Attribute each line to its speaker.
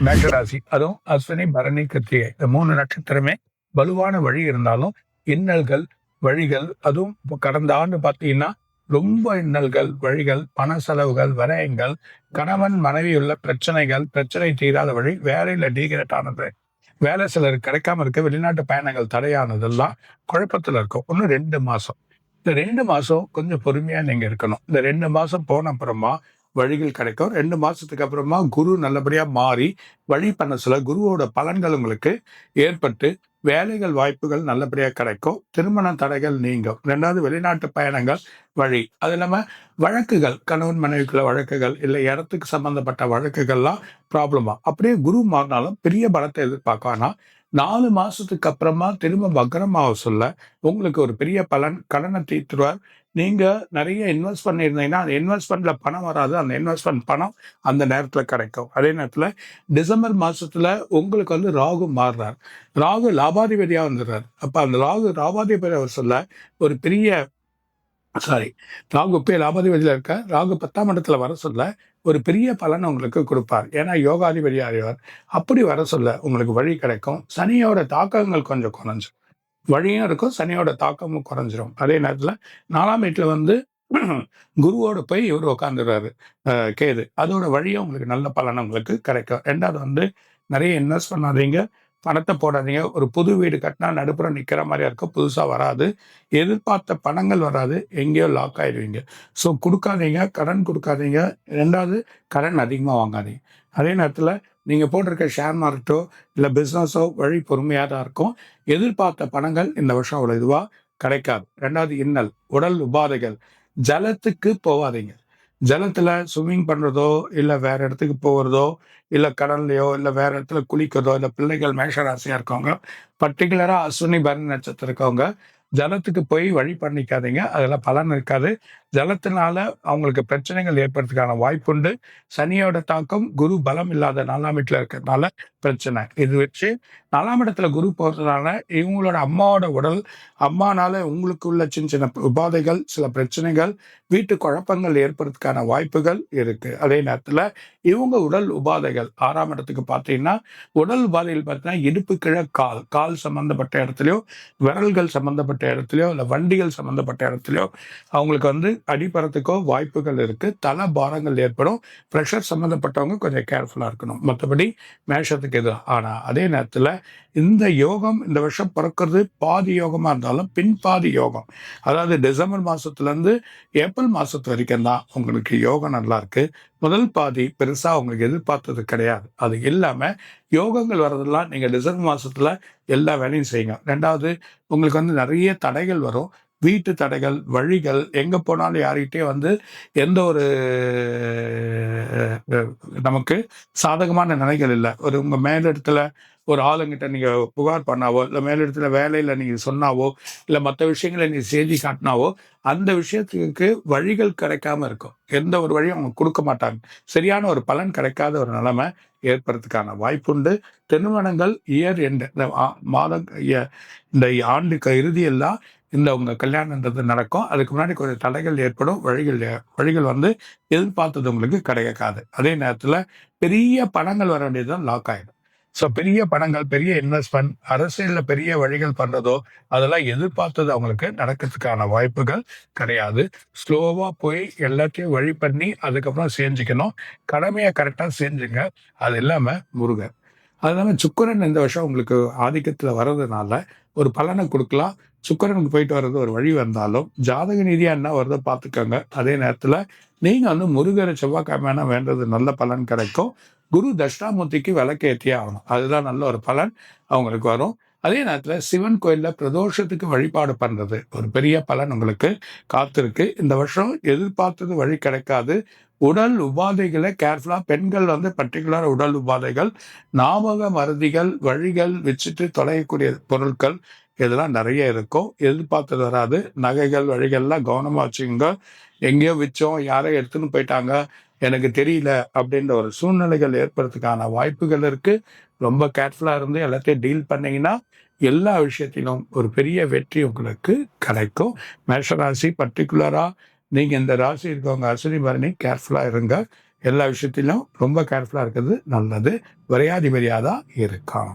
Speaker 1: மேஷராசி அதுவும் அஸ்வினி பரணி கிருத்திகை இந்த 3 நட்சத்திரமே வலுவான வழி இருந்தாலும் இன்னல்கள் வழிகள் அதுவும் இப்போ கடந்த ஆண்டு பார்த்தீங்கன்னா ரொம்ப இன்னல்கள் வழிகள் பண செலவுகள் விரயங்கள் கணவன் மனைவி உள்ள பிரச்சனை தீராத வழி வேலையில டீக்ரேட் ஆனது வேலை சிலருக்கு கிடைக்காம இருக்க வெளிநாட்டு பயணங்கள் தடையானதெல்லாம் குழப்பத்துல இருக்கும். இன்னும் 2 மாசம் இந்த 2 மாசம் கொஞ்சம் பொறுமையா நீங்க இருக்கணும். இந்த 2 மாசம் போன அப்புறமா வழிகள் கிடைக்கும். 2 மாசத்துக்கு அப்புறமா குரு நல்லபடியா மாறி வழி பண்ண சொல்ல குருவோட பலன்கள் உங்களுக்கு ஏற்பட்டு வேலைகள் வாய்ப்புகள் நல்லபடியா கிடைக்கும். திருமண தடைகள் நீங்கும். 2வது வெளிநாட்டு பயணங்கள் வழி. அது இல்லாம வழக்குகள் கணவன் மனைவிக்குள்ள வழக்குகள் இல்லை இடத்துக்கு சம்பந்தப்பட்ட வழக்குகள்லாம் ப்ராப்ளமா அப்படியே குரு மாறினாலும் பெரிய பலத்தை எதிர்பார்க்கும். ஆனா 4 மாசத்துக்கு அப்புறமா திரும்ப வக்ரமாக சொல்ல உங்களுக்கு ஒரு பெரிய பலன் கடனை தீர்த்துருவார். நீங்க நிறைய இன்வெஸ்ட் பண்ணியிருந்தீங்கன்னா அந்த இன்வெஸ்ட்மெண்ட்ல பணம் வராது. அந்த இன்வெஸ்ட்மெண்ட் பணம் அந்த நேரத்துல கிடைக்கும். அதே நேரத்துல டிசம்பர் மாசத்துல உங்களுக்கு வந்து ராகு மாறுறார். ராகு லாபாதிபதியா வந்துடுறார். அப்ப அந்த ராகு லாபாதிபதி அவர் சொல்ல ஒரு பெரிய ராகு இப்போ லாபாதிபதியில இருக்க ராகு 10ஆம் இடத்துல வர சொல்ல ஒரு பெரிய பலன் உங்களுக்கு கொடுப்பார். ஏன்னா யோகாதிபதி அறிவார். அப்படி வர சொல்ல உங்களுக்கு வழி கிடைக்கும். சனியோட தாக்கங்கள் கொஞ்சம் குறைஞ்சிரும். வழியும் இருக்கும், சனியோட தாக்கமும் குறைஞ்சிரும். அதே நேரத்துல 4ஆம் வீட்டுல வந்து குருவோட போய் இவர் உட்காந்துடுறாரு கேது. அதோட வழியும் உங்களுக்கு நல்ல பலன் உங்களுக்கு கிடைக்கும். 2வது வந்து நிறைய இன்வெஸ்ட் பண்ணாதீங்க, பணத்தை போடாதீங்க. ஒரு புது வீடு கட்டினா நடுப்புறம் நிற்கிற மாதிரியா இருக்கும், புதுசா வராது. எதிர்பார்த்த பணங்கள் வராது, எங்கேயோ லாக் ஆயிடுவீங்க. ஸோ கொடுக்காதீங்க, கடன் கொடுக்காதீங்க. 2வது கடன் அதிகமாக வாங்காதீங்க. அதே நேரத்தில் நீங்கள் போட்டிருக்க ஷேர் மார்க்கெட்டோ இல்லை பிஸ்னஸோ வழி பொறுமையாக தான் இருக்கும். எதிர்பார்த்த பணங்கள் இந்த வருஷம் அவ்வளோ இதுவாக கிடைக்காது. 2வது இன்னல் உடல் உபாதைகள். ஜலத்துக்கு போகாதீங்க. ஜலத்துல ஸ்விம்மிங் பண்றதோ இல்லை வேற இடத்துக்கு போகிறதோ இல்லை கடல்லையோ இல்லை வேற இடத்துல குளிக்கிறதோ இல்லை பிள்ளைகள் மேஷராசியா இருக்கவங்க பர்டிகுலரா அஸ்வினி பரணி நட்சத்திரம் இருக்கவங்க ஜலத்துக்கு போய் வழி பண்ணிக்காதீங்க. அதில் பலன் இருக்காது. ஜலத்தினால அவங்களுக்கு பிரச்சனைகள் ஏற்படுறதுக்கான வாய்ப்புண்டு. சனியோட தாக்கம் குரு பலம் இல்லாத 4ஆம் வீட்டில் இருக்கிறதுனால பிரச்சனை. இது வச்சு 4ஆம் இடத்துல குரு போகிறதுனால இவங்களோட அம்மாவோட உடல் அம்மானால உங்களுக்கு உள்ள சின்ன சின்ன உபாதைகள் சில பிரச்சனைகள் வீட்டு குழப்பங்கள் ஏற்படுறதுக்கான வாய்ப்புகள் இருக்கு. அதே நேரத்தில் இவங்க உடல் உபாதைகள் 6ஆம் இடத்துக்கு பார்த்தீங்கன்னா உடல் உபாதைகள் பார்த்தீங்கன்னா இடுப்பு கீழே கால் சம்பந்தப்பட்ட இடத்துலையோ விரல்கள் சம்பந்தப்பட்ட இடத்துலையோ இல்லை வண்டிகள் சம்பந்தப்பட்ட இடத்துலையோ அவங்களுக்கு வந்து அடிபடுறதுக்கோ வாய்ப்புகள் இருக்கு. தலை பாரங்கள் ஏற்படும். ப்ரெஷர் சம்பந்தப்பட்டவங்க கொஞ்சம் கேர்ஃபுல்லா இருக்கணும். மற்றபடி மேஷத்துக்கு இது. ஆனா அதே நேரத்துல இந்த யோகம் இந்த வருஷம் பிறக்கிறது பாதி யோகமா இருந்தாலும் பின்பாதி யோகம். அதாவது டிசம்பர் மாசத்துல இருந்து ஏப்ரல் மாசத்து வரைக்கும் தான் உங்களுக்கு யோகம் நல்லா இருக்கு. முதல் பாதி பெருசா உங்களுக்கு எதிர்பார்த்தது கிடையாது. அது இல்லாம யோகங்கள் வர்றதெல்லாம் நீங்க டிசம்பர் மாசத்துல எல்லா வேலையும் செய்யுங்க. 2வது உங்களுக்கு வந்து நிறைய தடைகள் வரும். வீட்டு தடைகள் வழிகள் எங்க போனாலும் யார்கிட்டயே வந்து எந்த ஒரு நமக்கு சாதகமான நிலைகள் இல்லை. ஒரு உங்க மேலிடத்துல ஒரு ஆளுங்கிட்ட நீங்க புகார் பண்ணாவோ இல்லை மேலிடத்துல வேலையில நீங்க சொன்னாவோ இல்லை மற்ற விஷயங்களை நீங்க செய்தி காட்டினாவோ அந்த விஷயத்துக்கு வழிகள் கிடைக்காம இருக்கும். எந்த ஒரு வழியும் அவங்க கொடுக்க மாட்டாங்க. சரியான ஒரு பலன் கிடைக்காத ஒரு நிலைமை ஏற்படுறதுக்கான வாய்ப்புண்டு. திருமணங்கள் இயர் எண்ட் இந்த ஆண்டுக்கு இறுதியெல்லாம் இந்த உங்க கல்யாணன்றது நடக்கும். அதுக்கு முன்னாடி கொஞ்சம் தடைகள் ஏற்படும். வழிகள் வந்து எதிர்பார்த்தது உங்களுக்கு கிடைக்காது. அதே நேரத்துல பெரிய பணங்கள் வர வேண்டியதுதான் லாக் ஆயிடும். ஸோ பெரிய பணங்கள் பெரிய இன்வெஸ்ட்மெண்ட் அரசியல்ல பெரிய வழிகள் பண்றதோ அதெல்லாம் எதிர்பார்த்தது அவங்களுக்கு நடக்கிறதுக்கான வாய்ப்புகள் கிடையாது. ஸ்லோவா போய் எல்லாத்தையும் வழி பண்ணி அதுக்கப்புறம் செஞ்சுக்கணும். கடமையை கரெக்டா செஞ்சுங்க. அது இல்லாம முருகன் அது இல்லாமல் சுக்கிரன் இந்த வருஷம் உங்களுக்கு ஆதிக்கத்தில் வர்றதுனால ஒரு பலனை கொடுக்கலாம். சுக்கிரனுக்கு போயிட்டு வர்றது ஒரு வழி வந்தாலும் ஜாதக ரீதியா என்ன வருதோ பார்த்துக்கோங்க. அதே நேரத்தில் நீங்கள் வந்து முருகரை செவ்வாய்க்கிழமையான வேண்டது நல்ல பலன் கிடைக்கும். குரு தட்சிணாமூர்த்திக்கு விளக்கேற்றியே ஆகணும். அதுதான் நல்ல ஒரு பலன் அவங்களுக்கு வரும். அதே நேரத்தில் சிவன் கோயிலில் பிரதோஷத்துக்கு வழிபாடு பண்ணுறது ஒரு பெரிய பலன் உங்களுக்கு காத்திருக்கு. இந்த வருஷம் எதிர்பார்த்தது வழி கிடைக்காது. உடல் உபாதைகளை கேர்ஃபுல்லாக பெண்கள் வந்து பர்டிகுலர் உடல் உபாதைகள் ஞாபக மருதிகள் வழிகள் வச்சுட்டு தொலையக்கூடிய பொருட்கள் இதெல்லாம் நிறைய இருக்கும். எதிர்பார்த்தது வராது. நகைகள் வழிகள்லாம் கவனமாக வச்சுக்கோங்க. எங்கேயோ வச்சோம் யாரோ எடுத்துன்னு போயிட்டாங்க எனக்கு தெரியல அப்படின்ற ஒரு சூழ்நிலைகள் ஏற்படுறதுக்கான வாய்ப்புகள் இருக்கு. ரொம்ப கேர்ஃபுல்லாக இருந்து எல்லாத்தையும் டீல் பண்ணீங்கன்னா எல்லா விஷயத்திலும் ஒரு பெரிய வெற்றி உங்களுக்கு கிடைக்கும். மேஷராசி பர்டிகுலராக நீங்கள் இந்த ராசி இருக்கவங்க அஸ்வினி பரணி கேர்ஃபுல்லாக இருங்க. எல்லா விஷயத்திலும் ரொம்ப கேர்ஃபுல்லா இருக்கிறது நல்லது. விரையாதிபதியா தான் இருக்கான்.